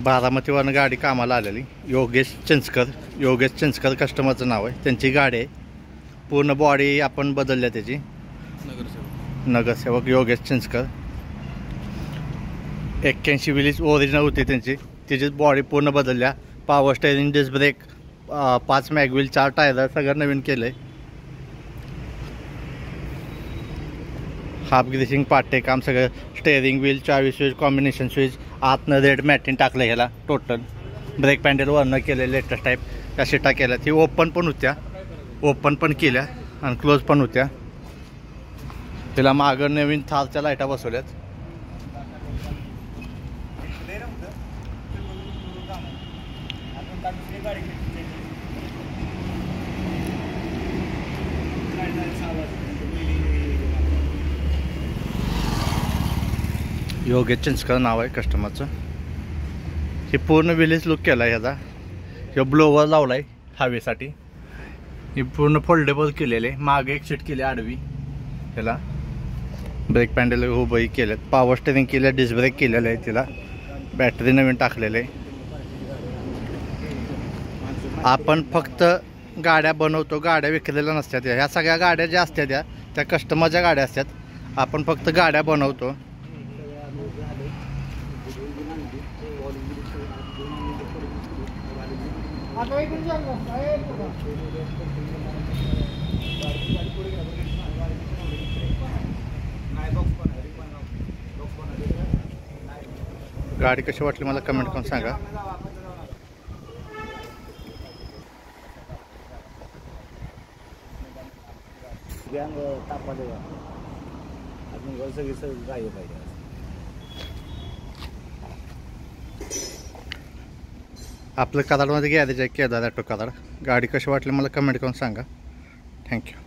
बारामतीवरून गाडी कामाला आलेली योगेश चिंचकर कस्टमरचं नाव आहे. त्यांची गाडी आहे. पूर्ण बॉडी आपण बदलल्या त्याची. नगरसेवक योगेश चिंचकर. 81 व्हील्स ओरिजिनल होती त्यांची. त्याची बॉडी पूर्ण बदलल्या. Power steering, disc brake, 5 mag wheel, 4 tyre सगळं नवीन केलं आहे. हाफ ग्रीसिंग, पाटे काम सगळं. Steering wheel, 24 switch, combination switch. आतनं रेड मॅटिन टाकलं ह्याला टोटल. ब्रेक पॅन्डल वरनं केलं लेटेस्ट टाईप. त्या शिटा केल्या. ती ओपन पण होत्या, ओपन पण केल्या आणि क्लोज पण होत्या. तिला मागं नवीन थारच्या लाईटा बसवल्यात. योगेश चिंचकर नाव आहे कस्टमरचं. हे पूर्ण विलेज लुक केला आहे ह्याचा. हे ब्लोवर लावला आहे हवेसाठी. हे पूर्ण फोल्डेबल केलेले. मागे एक सीट केली आडवी ह्याला. ब्रेक पॅन्डल उभंही केल्यात. पॉवर स्टेअरिंग केलं, डिस्क ब्रेक केलेलं आहे तिला. बॅटरी नवीन टाकलेलं आहे. आपण फक्त गाड्या बनवतो, गाड्या विकलेल्या नसतात. ह्या सगळ्या गाड्या ज्या असतात त्या कस्टमरच्या गाड्या असतात. आपण फक्त गाड्या बनवतो. गाडी कशी वाटली मला कमेंट करून सांगा. आपलं कराडमध्ये गॅरेज आहे, केदार ॲटो कराड. गाडी कशी वाटली मला कमेंट करून सांगा. थँक्यू.